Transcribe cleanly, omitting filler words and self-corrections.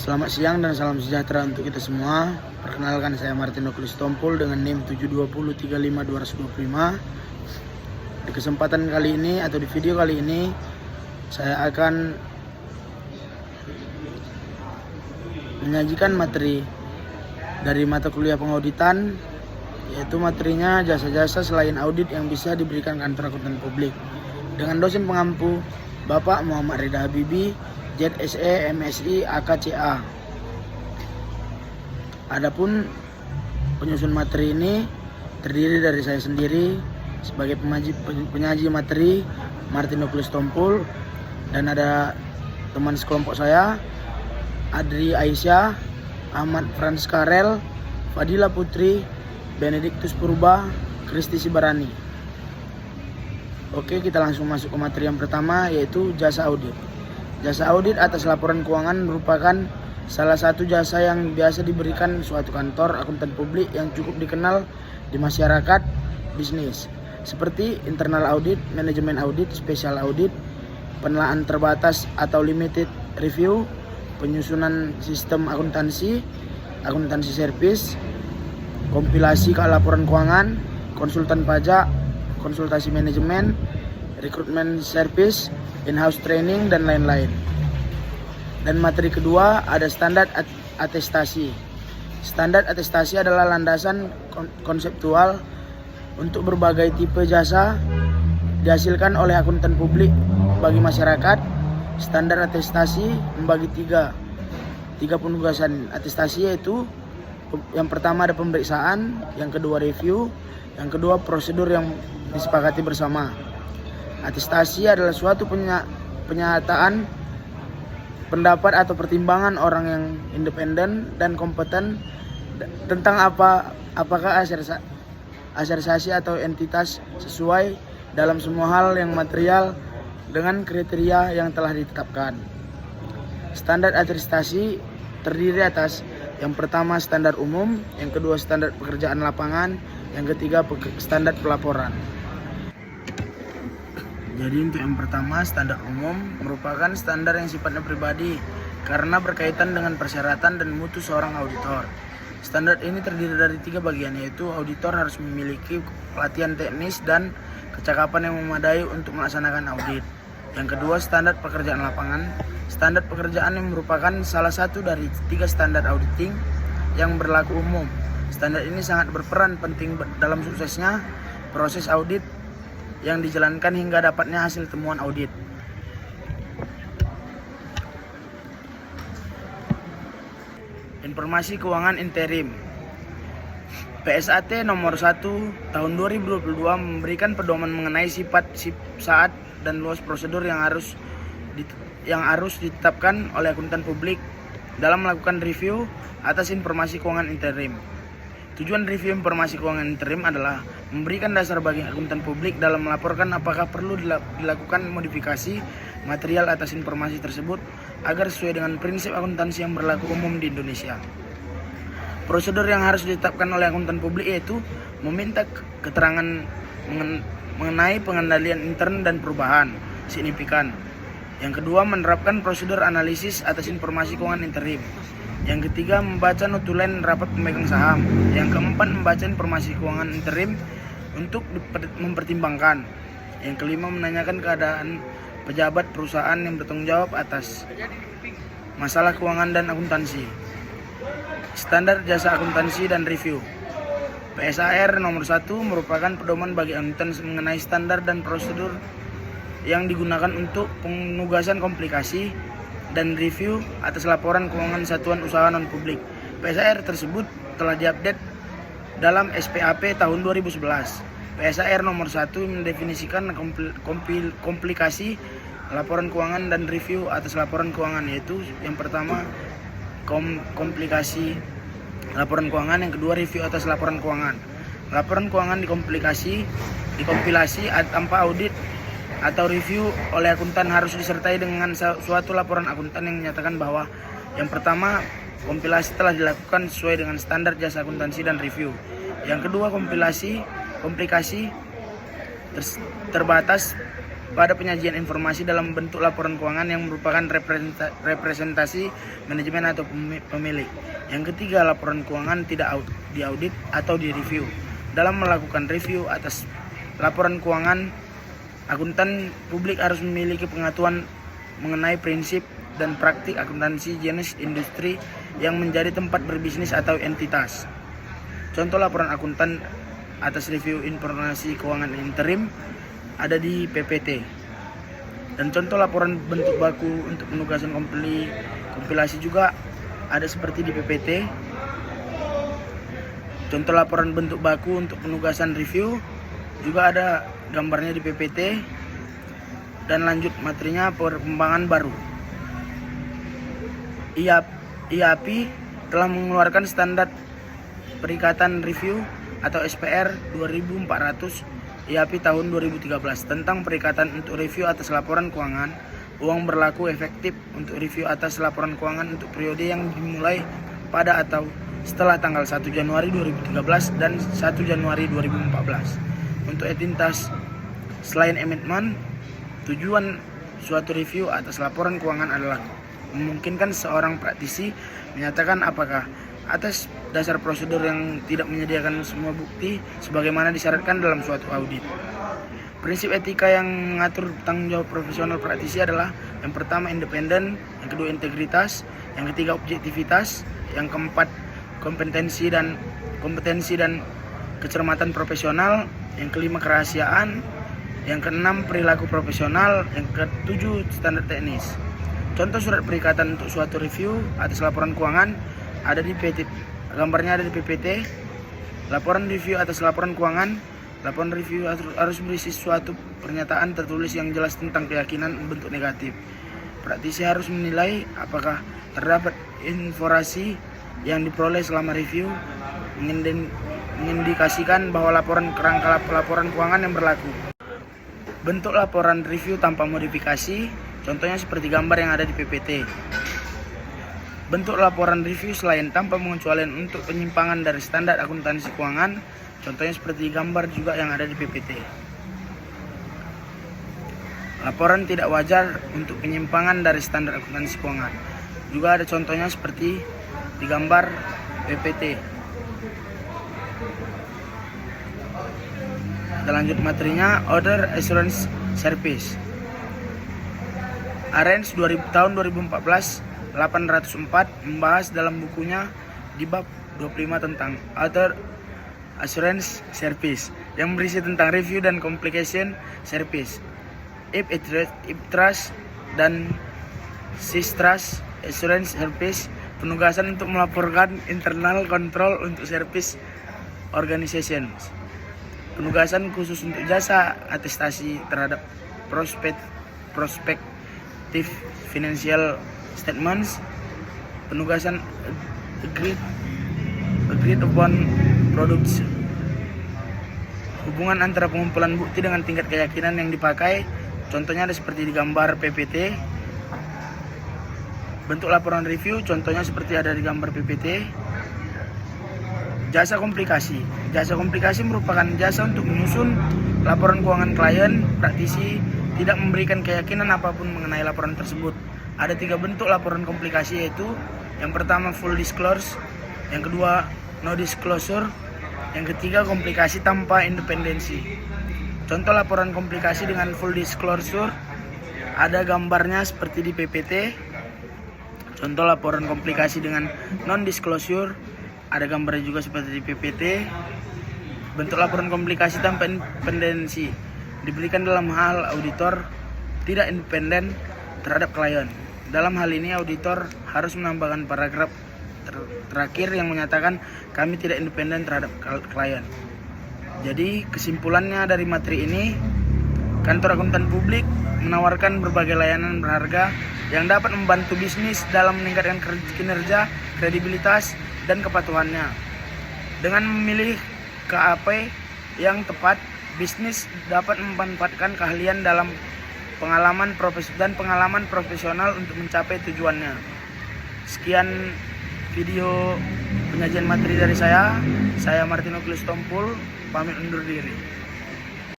Selamat siang dan salam sejahtera untuk kita semua. Perkenalkan, saya Martin Nuklis Tompul dengan NIM 720352225. Di kesempatan kali ini atau di video kali ini saya akan menyajikan materi dari mata kuliah pengauditan, yaitu materinya jasa-jasa selain audit yang bisa diberikan kantor akuntan publik, dengan dosen pengampu Bapak Muhammad Rida Habibi, ZSE MSI AKCA. Adapun penyusun materi ini terdiri dari saya sendiri sebagai penyaji materi, Martin Nuklis Tompul, dan ada teman sekelompok saya, Adri Aisyah, Ahmad Frans Karel, Fadila Putri, Benediktus Purba, Kristi Sibarani. Oke, kita langsung masuk ke materi yang pertama, yaitu jasa audit. Jasa audit atas laporan keuangan merupakan salah satu jasa yang biasa diberikan suatu kantor akuntan publik yang cukup dikenal di masyarakat bisnis, seperti internal audit, manajemen audit, special audit, penelaahan terbatas atau limited review, penyusunan sistem akuntansi, akuntansi service, kompilasi ke laporan keuangan, konsultan pajak, konsultasi manajemen, rekrutmen service, in-house training, dan lain-lain. Dan materi kedua ada standar atestasi. Standar atestasi adalah landasan konseptual untuk berbagai tipe jasa dihasilkan oleh akuntan publik bagi masyarakat. Standar atestasi membagi tiga penugasan atestasi, yaitu yang pertama ada pemeriksaan, yang kedua review, yang kedua prosedur yang disepakati bersama. Atestasi adalah suatu penyataan pendapat atau pertimbangan orang yang independen dan kompeten tentang apakah asosiasi atau entitas sesuai dalam semua hal yang material dengan kriteria yang telah ditetapkan. Standar atestasi terdiri atas yang pertama standar umum, yang kedua standar pekerjaan lapangan, yang ketiga standar pelaporan. Jadi untuk yang pertama, standar umum merupakan standar yang sifatnya pribadi karena berkaitan dengan persyaratan dan mutu seorang auditor. Standar ini terdiri dari 3 bagian, yaitu auditor harus memiliki pelatihan teknis dan kecakapan yang memadai untuk melaksanakan audit. Yang kedua, standar pekerjaan lapangan. Standar pekerjaan yang merupakan salah satu dari 3 standar auditing yang berlaku umum. Standar ini sangat berperan penting dalam suksesnya proses audit yang dijalankan hingga dapatnya hasil temuan audit. Informasi keuangan interim. PSAT nomor 1 tahun 2022 memberikan pedoman mengenai sifat, saat, dan luas prosedur yang harus ditetapkan oleh akuntan publik dalam melakukan review atas informasi keuangan interim. Tujuan review informasi keuangan interim adalah memberikan dasar bagi akuntan publik dalam melaporkan apakah perlu dilakukan modifikasi material atas informasi tersebut agar sesuai dengan prinsip akuntansi yang berlaku umum di Indonesia. Prosedur yang harus ditetapkan oleh akuntan publik yaitu meminta keterangan mengenai pengendalian intern dan perubahan signifikan. Yang kedua, menerapkan prosedur analisis atas informasi keuangan interim. Yang ketiga, membaca notulen rapat pemegang saham. Yang keempat, membaca informasi keuangan interim untuk mempertimbangkan. Yang kelima, menanyakan keadaan pejabat perusahaan yang bertanggung jawab atas masalah keuangan dan akuntansi. Standar jasa akuntansi dan review. PSAR nomor 1 merupakan pedoman bagi akuntan mengenai standar dan prosedur yang digunakan untuk penugasan komplikasi dan review atas laporan keuangan satuan usaha non-publik. PSAR tersebut telah diupdate dalam SPAP tahun 2011. PSAR nomor 1 mendefinisikan komplikasi laporan keuangan dan review atas laporan keuangan, yaitu yang pertama komplikasi laporan keuangan, yang kedua review atas laporan keuangan. Laporan keuangan dikompilasi tanpa audit atau review oleh akuntan harus disertai dengan suatu laporan akuntan yang menyatakan bahwa yang pertama, kompilasi telah dilakukan sesuai dengan standar jasa akuntansi dan review. Yang kedua, komplikasi terbatas pada penyajian informasi dalam bentuk laporan keuangan yang merupakan representasi manajemen atau pemilik. Yang ketiga, laporan keuangan tidak diaudit atau direview. Dalam melakukan review atas laporan keuangan, akuntan publik harus memiliki pengetahuan mengenai prinsip dan praktik akuntansi jenis industri yang menjadi tempat berbisnis atau entitas. Contoh laporan akuntan atas review informasi keuangan interim ada di PPT. Dan contoh laporan bentuk baku untuk penugasan kompilasi juga ada seperti di PPT. Contoh laporan bentuk baku untuk penugasan review juga ada gambarnya di PPT. Dan lanjut materinya, perkembangan baru. IAPI telah mengeluarkan standar perikatan review atau SPR 2400 IAPI tahun 2013 tentang perikatan untuk review atas laporan keuangan. Uang berlaku efektif untuk review atas laporan keuangan untuk periode yang dimulai pada atau setelah tanggal 1 Januari 2013 dan 1 Januari 2014. Untuk entitas selain amendment, tujuan suatu review atas laporan keuangan adalah memungkinkan seorang praktisi menyatakan apakah atas dasar prosedur yang tidak menyediakan semua bukti sebagaimana disyaratkan dalam suatu audit. Prinsip etika yang mengatur tanggung jawab profesional praktisi adalah yang pertama independen, yang kedua integritas, yang ketiga objektivitas, yang keempat kompetensi dan kecermatan profesional, yang kelima kerahasiaan, yang keenam perilaku profesional, yang ketujuh standar teknis. Contoh surat perikatan untuk suatu review atas laporan keuangan ada di PPT, gambarnya ada di PPT. Laporan review atas laporan keuangan, laporan review harus berisi suatu pernyataan tertulis yang jelas tentang keyakinan bentuk negatif. Praktisi harus menilai apakah terdapat informasi yang diperoleh selama review mengindikasikan bahwa kerangka laporan keuangan yang berlaku. Bentuk laporan review tanpa modifikasi, contohnya seperti gambar yang ada di PPT. Bentuk laporan review selain tanpa pengecualian untuk penyimpangan dari standar akuntansi keuangan, contohnya seperti gambar juga yang ada di PPT. Laporan tidak wajar untuk penyimpangan dari standar akuntansi keuangan, juga ada contohnya seperti di gambar PPT. Dan lanjut materinya, Order Assurance Service. Arens tahun 2014 804 membahas dalam bukunya di bab 25 tentang Other Assurance Service yang berisi tentang review dan complication service. If trust dan Trust Assurance Service, penugasan untuk melaporkan internal control untuk service organizations. Penugasan khusus untuk jasa atestasi terhadap prospective financial statements. Penugasan agreed upon products. Hubungan antara pengumpulan bukti dengan tingkat keyakinan yang dipakai, contohnya ada seperti di gambar PPT. Bentuk laporan review, contohnya seperti ada di gambar PPT. Jasa komplikasi. Jasa komplikasi merupakan jasa untuk menyusun laporan keuangan klien. Praktisi tidak memberikan keyakinan apapun mengenai laporan tersebut. Ada 3 bentuk laporan komplikasi, yaitu yang pertama full disclosure, yang kedua no disclosure, yang ketiga komplikasi tanpa independensi. Contoh laporan komplikasi dengan full disclosure ada gambarnya seperti di PPT. Contoh laporan komplikasi dengan non disclosure ada gambarnya juga seperti di PPT. Bentuk laporan komplikasi tanpa independensi diberikan dalam hal auditor tidak independen terhadap klien. Dalam hal ini auditor harus menambahkan paragraf terakhir yang menyatakan kami tidak independen terhadap klien. Jadi kesimpulannya dari materi ini, kantor akuntan publik menawarkan berbagai layanan berharga yang dapat membantu bisnis dalam meningkatkan kinerja, kredibilitas, dan kepatuhannya. Dengan memilih KAP yang tepat, bisnis dapat memanfaatkan keahlian dalam pengalaman profesional untuk mencapai tujuannya. Sekian video penyajian materi dari saya Martin Oculus Tompul, pamit undur diri.